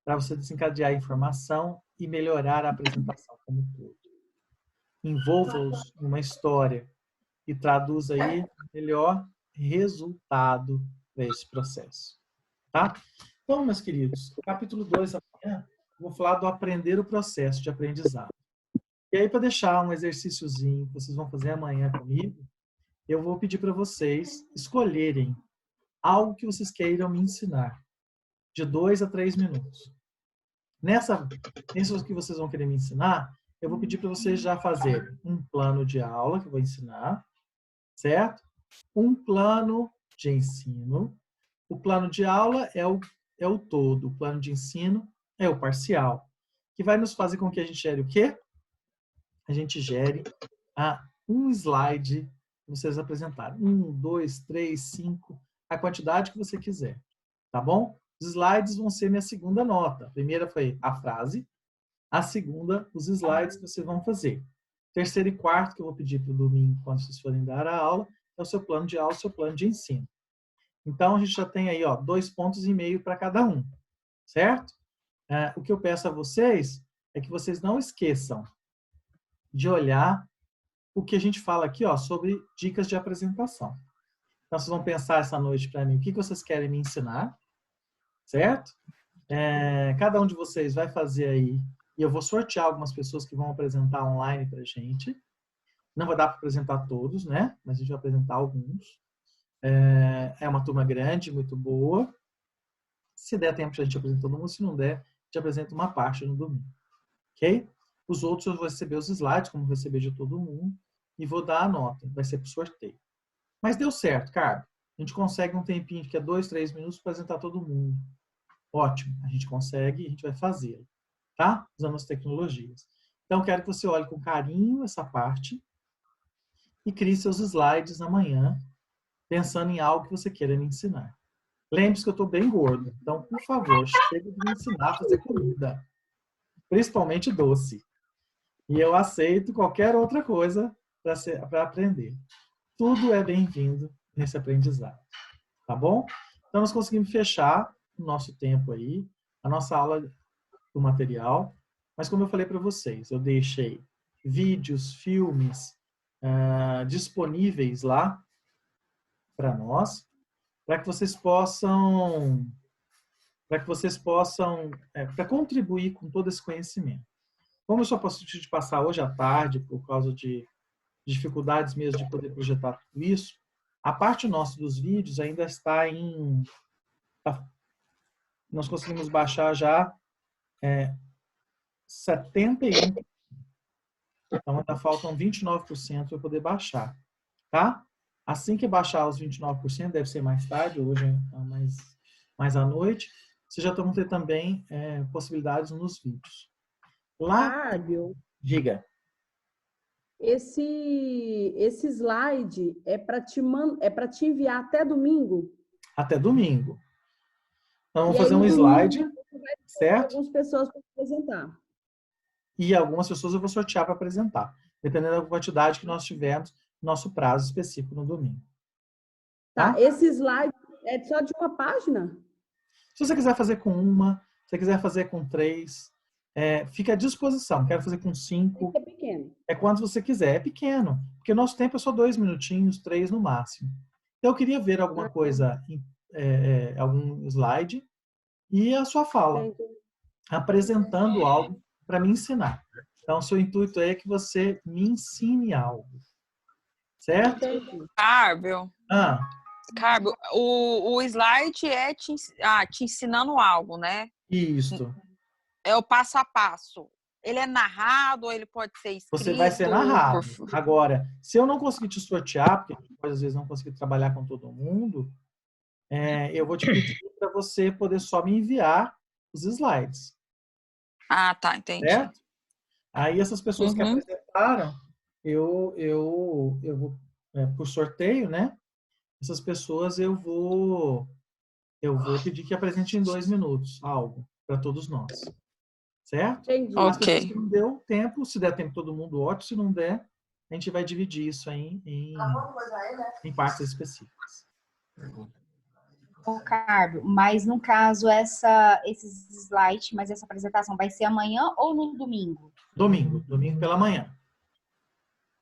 Speaker 1: para você desencadear a informação e melhorar a apresentação como um todo. Envolva-os numa história e traduz aí o melhor resultado para esse processo. Tá? Então, meus queridos, o capítulo 2 amanhã, eu vou falar do aprender o processo de aprendizado. E aí, para deixar um exercíciozinho que vocês vão fazer amanhã comigo, eu vou pedir para vocês escolherem algo que vocês queiram me ensinar, de 2 a 3 minutos. Nisso que vocês vão querer me ensinar, eu vou pedir para vocês já fazerem um plano de aula, que eu vou ensinar, certo? Um plano de ensino. O plano de aula é o todo, o plano de ensino é o parcial, que vai nos fazer com que a gente gere o quê? A gente gere um slide que vocês apresentaram. 1, 2, 3, 5, a quantidade que você quiser, tá bom? Os slides vão ser minha segunda nota. A primeira foi a frase, a segunda, os slides que vocês vão fazer. Terceiro e quarto, que eu vou pedir para o domingo, quando vocês forem dar a aula, é o seu plano de aula, o seu plano de ensino. Então, a gente já tem aí, ó, 2,5 pontos para cada um, certo? O que eu peço a vocês é que vocês não esqueçam de olhar o que a gente fala aqui, ó, sobre dicas de apresentação. Então, vocês vão pensar essa noite para mim o que vocês querem me ensinar, certo? Cada um de vocês vai fazer aí, e eu vou sortear algumas pessoas que vão apresentar online para a gente. Não vai dar para apresentar todos, né? Mas a gente vai apresentar alguns. É uma turma grande, muito boa. Se der tempo, a gente apresenta todo mundo. Se não der, a gente apresenta uma parte no domingo. Ok? Os outros eu vou receber os slides, como receber de todo mundo, e vou dar a nota. Vai ser por sorteio. Mas deu certo, cara. A gente consegue um tempinho, que é 2, 3 minutos, para apresentar todo mundo. Ótimo. A gente consegue e a gente vai fazê-lo. Tá? Usando as tecnologias. Então, quero que você olhe com carinho essa parte e crie seus slides amanhã, pensando em algo que você queira me ensinar. Lembre-se que eu estou bem gordo. Então, por favor, chega de me ensinar a fazer comida. Principalmente doce. E eu aceito qualquer outra coisa para aprender. Tudo é bem-vindo nesse aprendizado. Tá bom? Então, nós conseguimos fechar o nosso tempo aí, a nossa aula do material. Mas, como eu falei para vocês, eu deixei vídeos, filmes disponíveis lá para nós, para que vocês possam para contribuir com todo esse conhecimento. Como eu só posso te passar hoje à tarde, por causa de dificuldades mesmo de poder projetar tudo isso, a parte nossa dos vídeos ainda está em... Nós conseguimos baixar já 71. Então, ainda faltam 29% para eu poder baixar, tá? Assim que baixar os 29%, deve ser mais tarde, hoje é mais à noite, vocês já vão ter também possibilidades nos vídeos. Lá,
Speaker 2: Fábio,
Speaker 1: diga.
Speaker 2: esse slide é para te enviar até domingo?
Speaker 1: Até domingo. Então, vamos
Speaker 2: E aí,
Speaker 1: fazer um
Speaker 2: no
Speaker 1: slide,
Speaker 2: domingo, você vai ter
Speaker 1: certo?
Speaker 2: algumas pessoas para apresentar.
Speaker 1: E algumas pessoas eu vou sortear para apresentar, dependendo da quantidade que nós tivermos, nosso prazo específico no domingo.
Speaker 2: Tá? Esse slide é só de uma página?
Speaker 1: Se você quiser fazer com uma, se você quiser fazer com 3, fica à disposição. Quero fazer com 5.
Speaker 2: É pequeno.
Speaker 1: É quanto você quiser. É pequeno, porque o nosso tempo é só 2 minutinhos, 3 no máximo. Então, eu queria ver alguma coisa, algum slide, e a sua fala, apresentando algo para me ensinar. Então, o seu intuito é que você me ensine algo. Certo?
Speaker 5: Cárbio,
Speaker 1: Ah,
Speaker 5: o slide é te ensinando algo, né?
Speaker 1: isso.
Speaker 5: É o passo a passo. Ele é narrado ou ele pode ser escrito?
Speaker 1: Você vai ser narrado. Agora, se eu não conseguir te sortear, porque pode, às vezes, não conseguir trabalhar com todo mundo, eu vou te pedir para você poder só me enviar os slides.
Speaker 5: Ah, tá, entendi.
Speaker 1: Certo? Aí, essas pessoas que apresentaram, eu vou, por sorteio, né? Essas pessoas eu vou pedir que apresentem em 2 minutos algo para todos nós. Certo?
Speaker 2: Entendi.
Speaker 1: As pessoas que não deu tempo, se der tempo todo mundo, ótimo. Se não der, a gente vai dividir isso aí em partes específicas.
Speaker 8: Ô, Cárbio, mas no caso, esses slides, mas essa apresentação vai ser amanhã ou no domingo?
Speaker 1: Domingo pela manhã.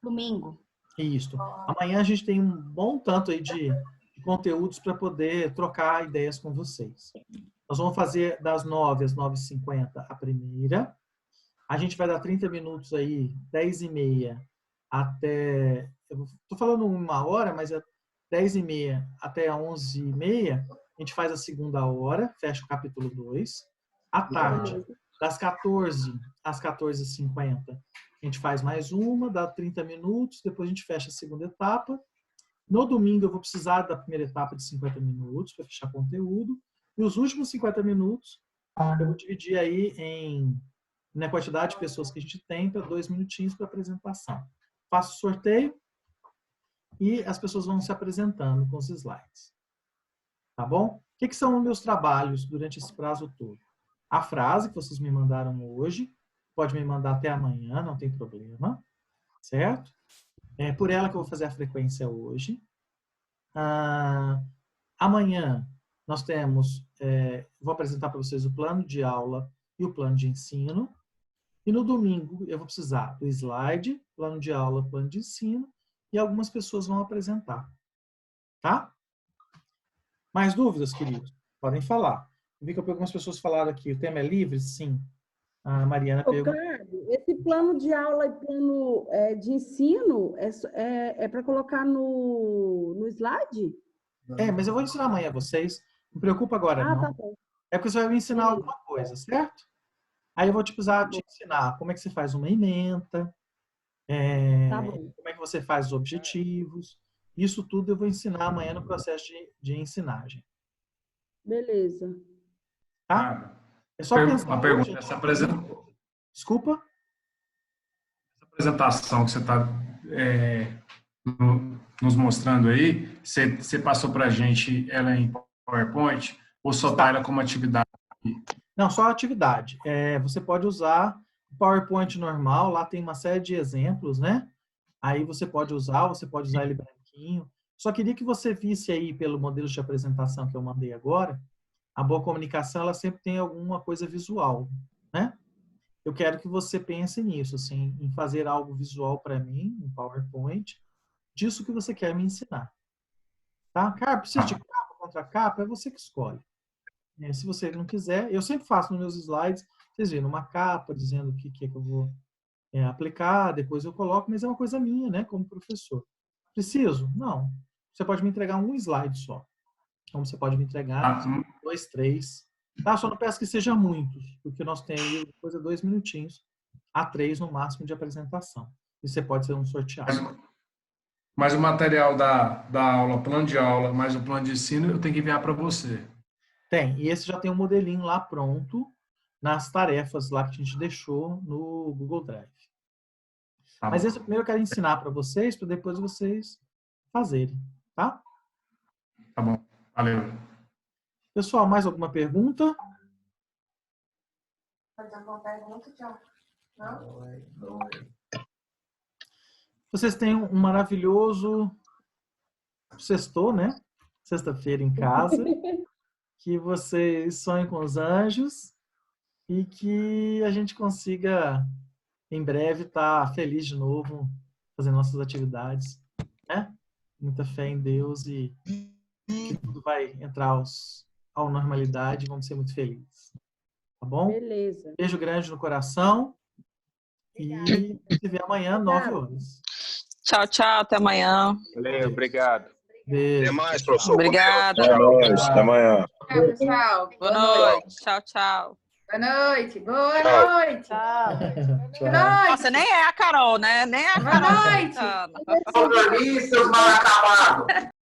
Speaker 8: Domingo.
Speaker 1: Isso. Amanhã a gente tem um bom tanto aí de conteúdos para poder trocar ideias com vocês. Nós vamos fazer das 9 às 9h50 a primeira. A gente vai dar 30 minutos aí, 10h30 até... Eu estou falando 1 hora, mas é 10h30 até 11h30. A gente faz a segunda hora, fecha o capítulo 2. À tarde, das 14 às 14h50, a gente faz mais uma, dá 30 minutos. Depois a gente fecha a segunda etapa. No domingo eu vou precisar da primeira etapa de 50 minutos para fechar conteúdo. E os últimos 50 minutos eu vou dividir aí na quantidade de pessoas que a gente tem para 2 minutinhos para apresentação. Faço o sorteio e as pessoas vão se apresentando com os slides. Tá bom? O que são os meus trabalhos durante esse prazo todo? A frase que vocês me mandaram hoje, pode me mandar até amanhã, não tem problema. Certo? É por ela que eu vou fazer a frequência hoje. Amanhã nós temos, vou apresentar para vocês o plano de aula e o plano de ensino. E no domingo eu vou precisar do slide, plano de aula, plano de ensino, e algumas pessoas vão apresentar. Tá? Mais dúvidas, queridos? Podem falar. Eu vi que algumas pessoas falaram aqui, o tema é livre? Sim. A Mariana perguntou.
Speaker 2: Esse plano de aula e plano de ensino é para colocar no slide?
Speaker 1: Mas eu vou ensinar amanhã a vocês. Não preocupa agora, não.
Speaker 2: Tá bom.
Speaker 1: É porque você vai me ensinar alguma coisa, certo? Aí eu vou precisar te ensinar como é que você faz uma ementa,
Speaker 2: Tá bom.
Speaker 1: como é que você faz os objetivos. Isso tudo eu vou ensinar amanhã no processo de ensinagem.
Speaker 2: Beleza.
Speaker 1: Tá? É só pensar.
Speaker 3: Uma pergunta.
Speaker 1: Desculpa?
Speaker 3: Essa apresentação que você está nos mostrando aí, você passou para a gente ela em PowerPoint ou só está ela como atividade?
Speaker 1: Não, só atividade. Você pode usar o PowerPoint normal, lá tem uma série de exemplos, né? Aí você pode usar ele branquinho. Só queria que você visse aí pelo modelo de apresentação que eu mandei agora, a boa comunicação, ela sempre tem alguma coisa visual, né? Eu quero que você pense nisso, assim, em fazer algo visual para mim, um PowerPoint, disso que você quer me ensinar. Tá? Cara, precisa de capa contra capa? É você que escolhe. Se você não quiser, eu sempre faço nos meus slides, vocês viram, uma capa dizendo o que é que eu vou aplicar, depois eu coloco, mas é uma coisa minha, né, como professor. Preciso? Não. Você pode me entregar um slide só. Como você pode me entregar 2, 3. Tá? Só não peço que seja muitos, porque nós temos depois 2 minutinhos a 3 no máximo de apresentação. E você pode ser um sorteado.
Speaker 3: Mas o material da aula, plano de aula, mais o plano de ensino, eu tenho que enviar para você.
Speaker 1: Tem. E esse já tem um modelinho lá pronto nas tarefas lá que a gente deixou no Google Drive.
Speaker 3: Tá
Speaker 1: Mas
Speaker 3: bom.
Speaker 1: esse primeiro eu quero ensinar para vocês, para depois vocês fazerem, tá?
Speaker 3: Tá bom. Valeu.
Speaker 1: Pessoal, mais alguma pergunta?
Speaker 9: Mais alguma pergunta, Tiago? Não?
Speaker 1: Vocês têm um maravilhoso sextou, né? Sexta-feira em casa. Que vocês sonhem com os anjos e que a gente consiga, em breve, estar feliz de novo, fazendo nossas atividades, né? Muita fé em Deus e que tudo vai entrar à normalidade e vamos ser muito felizes. Tá bom?
Speaker 2: Beleza.
Speaker 1: Beijo grande no coração e se vê amanhã, 9 horas.
Speaker 5: Tchau, tchau. Até amanhã.
Speaker 10: Valeu, obrigado.
Speaker 1: Beijo.
Speaker 11: Até mais, professor.
Speaker 5: Obrigada.
Speaker 11: Boa noite. Até amanhã.
Speaker 6: Tchau, pessoal.
Speaker 5: Boa noite. Tchau, tchau.
Speaker 6: Boa noite. Boa noite.
Speaker 1: Tchau.
Speaker 5: Nossa, nem é a Carol, né? Nem é a
Speaker 6: Boa
Speaker 5: Carol.
Speaker 6: noite.
Speaker 5: Santana.
Speaker 9: Organize seus mal acabados.